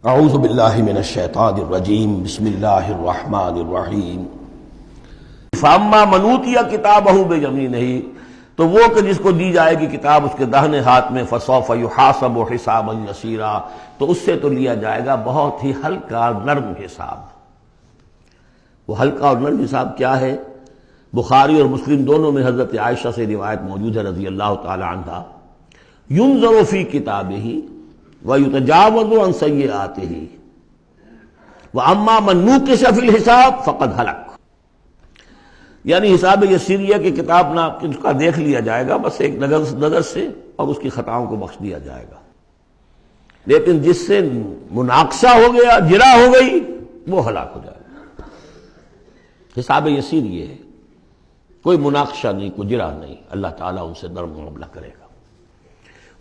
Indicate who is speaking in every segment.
Speaker 1: اعوذ باللہ من الشیطان الرجیم بسم اللہ الرحمن الرحیم فاما من اوتی کتابہ بیمینہ، تو وہ کہ جس کو دی جائے گی کتاب اس کے داہنے ہاتھ میں، فسوف یحاسب حسابا یسیرا، تو اس سے تو لیا جائے گا بہت ہی ہلکا نرم حساب۔ وہ ہلکا اور نرم حساب کیا ہے؟ بخاری اور مسلم دونوں میں حضرت عائشہ سے روایت موجود ہے رضی اللہ تعالی عنہا، ينظر فی کتابہ ویتجاوز عن سیئاتہ واما من نوقش فی الحساب فقد ہلک۔ یعنی حساب یسیریہ کی کتاب نہ اس کا دیکھ لیا جائے گا بس ایک نظر سے، اور اس کی خطاؤں کو بخش دیا جائے گا، لیکن جس سے مناقشہ ہو گیا، جرا ہو گئی، وہ ہلاک ہو جائے گا۔ حساب یسیر یہ ہے، کوئی مناقشہ نہیں، کوئی جرا نہیں، اللہ تعالیٰ ان سے نرم معاملہ کرے گا۔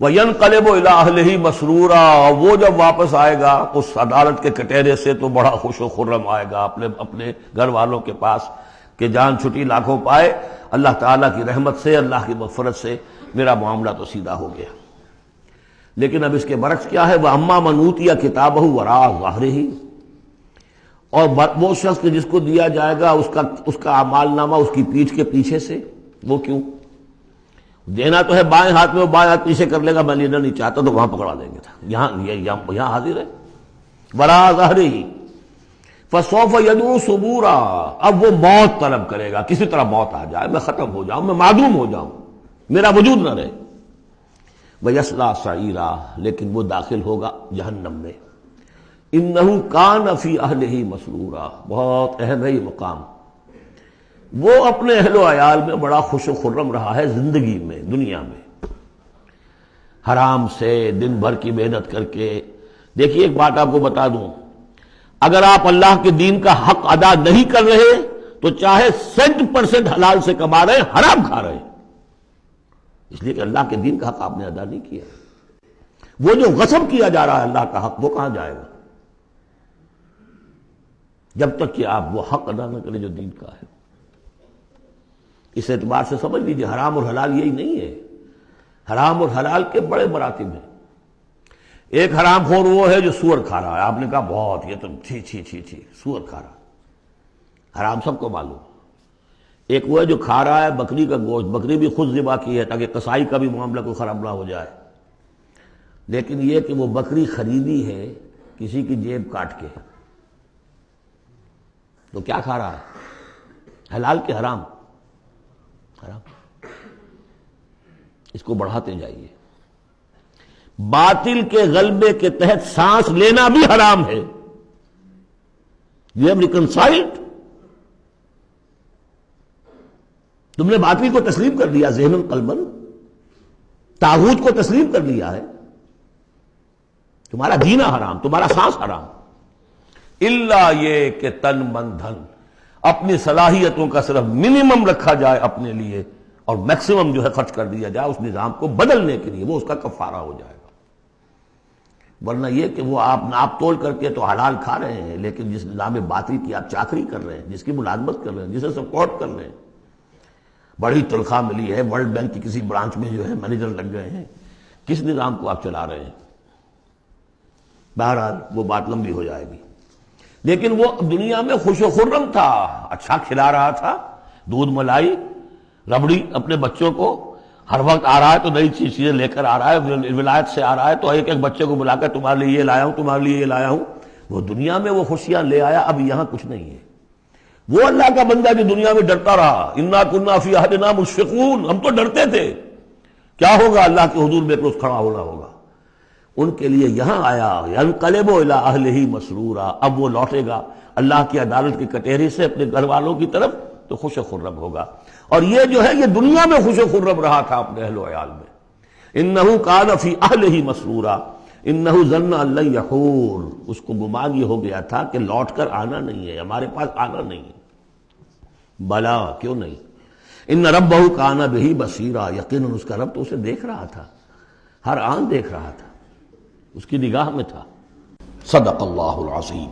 Speaker 1: وَيَنْقَلِبُ إِلَىٰ أَهْلِهِ مَسْرُورًا، وہ جب واپس آئے گا اس عدالت کے کٹہرے سے تو بڑا خوش و خرم آئے گا اپنے گھر والوں کے پاس کہ جان چھٹی لاکھوں پائے، اللہ تعالیٰ کی رحمت سے، اللہ کی مغفرت سے میرا معاملہ تو سیدھا ہو گیا۔ لیکن اب اس کے برعکس کیا ہے؟ وَأَمَّا مَنْ أُوتِيَ كِتَابَهُ وَرَاءَ ظَهْرِهِ، اور وہ شخص کہ جس کو دیا جائے گا اس کا اعمال نامہ اس کی پیٹھ کے پیچھے سے۔ وہ کیوں؟ دینا تو ہے بائیں ہاتھ میں، وہ بائیں ہاتھ پیچھے کر لے گا، میں لینا نہیں چاہتا تو وہاں پکڑا دیں گے۔ یہاں حاضر ہے وراء ظہرہ، فسوف یدعو ثبورا، اب وہ موت طلب کرے گا، کسی طرح موت آ جائے، میں ختم ہو جاؤں، میں معدوم ہو جاؤں، میرا وجود نہ رہے۔ ویصلی سعیرا، لیکن وہ داخل ہوگا جہنم میں۔ انہ کان فی اہلہ مسرورا، بہت اہم ہے یہ مقام۔ وہ اپنے اہل و عیال میں بڑا خوش و خرم رہا ہے زندگی میں، دنیا میں، حرام سے دن بھر کی محنت کر کے۔ دیکھیے ایک بات آپ کو بتا دوں، اگر آپ اللہ کے دین کا حق ادا نہیں کر رہے تو چاہے 100% حلال سے کما رہے ہیں، حرام کھا رہے ہیں، اس لیے کہ اللہ کے دین کا حق آپ نے ادا نہیں کیا۔ وہ جو غصب کیا جا رہا ہے اللہ کا حق، وہ کہاں جائے گا جب تک کہ آپ وہ حق ادا نہ کریں جو دین کا ہے۔ اس اعتبار سے سمجھ لیجیے حرام اور حلال یہی نہیں ہے، حرام اور حلال کے بڑے مراتب ہیں۔ ایک حرام خور وہ ہے جو سور کھا رہا ہے، آپ نے کہا بہت یہ تو چھی چھی چھی چھی، سور کھا رہا، حرام سب کو معلوم۔ ایک وہ ہے جو کھا رہا ہے بکری کا گوشت، بکری بھی خود ذبح کی ہے تاکہ قصائی کا بھی معاملہ کوئی خراب نہ ہو جائے، لیکن یہ کہ وہ بکری خریدی ہے کسی کی جیب کاٹ کے، تو کیا کھا رہا ہے؟ حلال کے حرام؟ حرام۔ اس کو بڑھاتے جائیے۔ باطل کے غلبے کے تحت سانس لینا بھی حرام ہے۔ You have reconciled؟ تم نے باطل کو تسلیم کر لیا، ذہن قلبن، طاغوت کو تسلیم کر لیا ہے، تمہارا جینا حرام، تمہارا سانس حرام۔ الا یہ کہ تن من دھن، اپنی صلاحیتوں کا صرف منیمم رکھا جائے اپنے لیے، اور میکسیمم جو ہے خرچ کر دیا جائے اس نظام کو بدلنے کے لیے، وہ اس کا کفارہ ہو جائے گا۔ ورنہ یہ کہ وہ آپ ناپ تول کر کے تو حلال کھا رہے ہیں، لیکن جس نظام باطل کی آپ چاکری کر رہے ہیں، جس کی ملازمت کر رہے ہیں، جسے سپورٹ کر رہے ہیں، بڑی تنخواہ ملی ہے، ورلڈ بینک کی کسی برانچ میں جو ہے مینیجر لگ گئے ہیں، کس نظام کو آپ چلا رہے ہیں؟ بہرحال وہ بات لمبی ہو جائے گی۔ لیکن وہ دنیا میں خوش و خرم تھا، اچھا کھلا رہا تھا، دودھ ملائی ربڑی اپنے بچوں کو، ہر وقت آ رہا ہے تو نئی چیزیں لے کر آ رہا ہے، ولایت سے آ رہا ہے تو ایک ایک بچے کو بلا کر تمہارے لیے یہ لایا ہوں، تمہارے لیے یہ لایا ہوں۔ وہ دنیا میں وہ خوشیاں لے آیا، اب یہاں کچھ نہیں ہے۔ وہ اللہ کا بندہ جو دنیا میں ڈرتا رہا، انا کنا فی عہدنا مشفقون، ہم تو ڈرتے تھے کیا ہوگا، اللہ کے حضور میں روز کھڑا ہونا ہوگا، ان کے لیے یہاں آیا ینقلب الی اہلہ مسرورا، اب وہ لوٹے گا اللہ کی عدالت کی کٹہری سے اپنے گھر والوں کی طرف تو خوش و خرم ہوگا۔ اور یہ جو ہے یہ دنیا میں خوش و خرم رہا تھا اپنے اہل و عیال میں۔ انہ کان فی اہلہ مسرورا انہ ظن ان لن یحور، اس کو گمان یہ ہو گیا تھا کہ لوٹ کر آنا نہیں ہے، ہمارے پاس آنا نہیں ہے۔ بلا، کیوں نہیں؟ ان ربہ کان بہ بصیرا، یقیناً اس کا رب تو اسے دیکھ رہا تھا، ہر آن دیکھ رہا تھا، اس کی نگاہ میں تھا۔ صدق اللہ العظیم۔